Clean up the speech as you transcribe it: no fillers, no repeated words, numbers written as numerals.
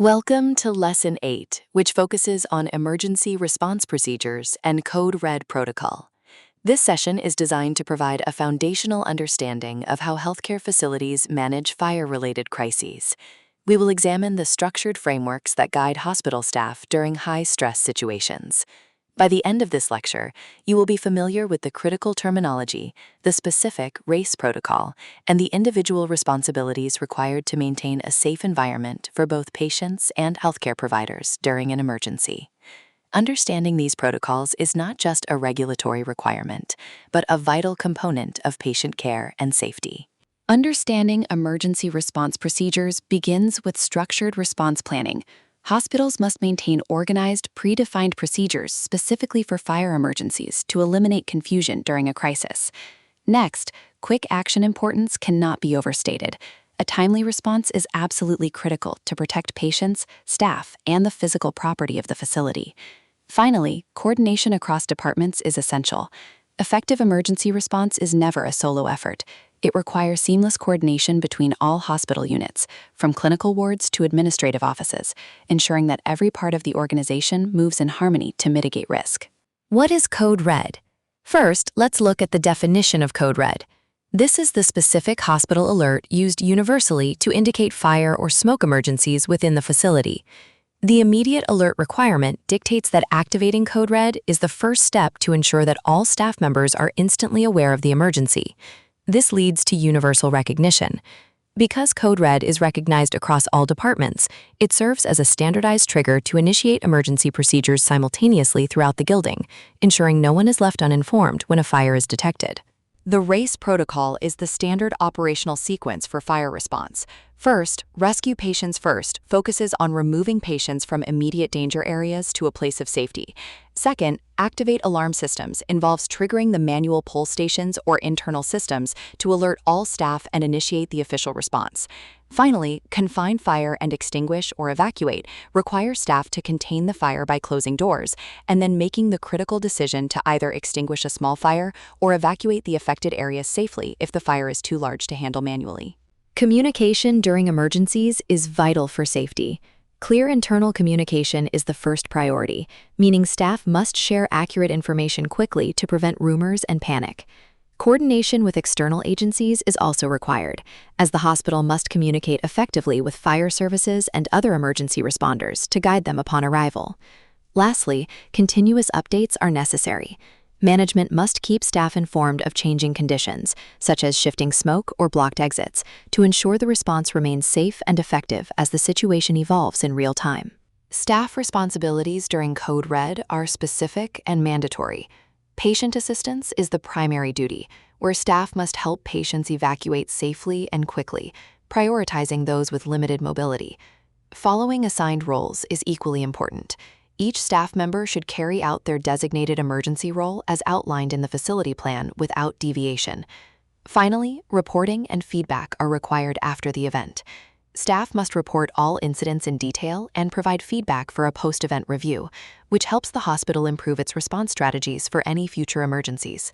Welcome to Lesson 8, which focuses on emergency response procedures and Code Red protocol. This session is designed to provide a foundational understanding of how healthcare facilities manage fire-related crises. We will examine the structured frameworks that guide hospital staff during high-stress situations. By the end of this lecture, you will be familiar with the critical terminology, the specific RACE protocol, and the individual responsibilities required to maintain a safe environment for both patients and healthcare providers during an emergency. Understanding these protocols is not just a regulatory requirement, but a vital component of patient care and safety. Understanding emergency response procedures begins with structured response planning. Hospitals must maintain organized, predefined procedures specifically for fire emergencies to eliminate confusion during a crisis. Next, quick action importance cannot be overstated. A timely response is absolutely critical to protect patients, staff, and the physical property of the facility. Finally, coordination across departments is essential. Effective emergency response is never a solo effort. It requires seamless coordination between all hospital units, from clinical wards to administrative offices, ensuring that every part of the organization moves in harmony to mitigate risk. What is Code Red? First, let's look at the definition of Code Red. This is the specific hospital alert used universally to indicate fire or smoke emergencies within the facility. The immediate alert requirement dictates that activating Code Red is the first step to ensure that all staff members are instantly aware of the emergency. This leads to universal recognition. Because Code Red is recognized across all departments, it serves as a standardized trigger to initiate emergency procedures simultaneously throughout the building, ensuring no one is left uninformed when a fire is detected. The RACE protocol is the standard operational sequence for fire response. First, Rescue Patients First focuses on removing patients from immediate danger areas to a place of safety. Second, Activate Alarm Systems involves triggering the manual pull stations or internal systems to alert all staff and initiate the official response. Finally, Confine Fire and Extinguish or Evacuate require staff to contain the fire by closing doors and then making the critical decision to either extinguish a small fire or evacuate the affected area safely if the fire is too large to handle manually. Communication during emergencies is vital for safety. Clear internal communication is the first priority, meaning staff must share accurate information quickly to prevent rumors and panic. Coordination with external agencies is also required, as the hospital must communicate effectively with fire services and other emergency responders to guide them upon arrival. Lastly, continuous updates are necessary. Management must keep staff informed of changing conditions, such as shifting smoke or blocked exits, to ensure the response remains safe and effective as the situation evolves in real time. Staff responsibilities during Code Red are specific and mandatory. Patient assistance is the primary duty, where staff must help patients evacuate safely and quickly, prioritizing those with limited mobility. Following assigned roles is equally important. Each staff member should carry out their designated emergency role as outlined in the facility plan without deviation. Finally, reporting and feedback are required after the event. Staff must report all incidents in detail and provide feedback for a post-event review, which helps the hospital improve its response strategies for any future emergencies.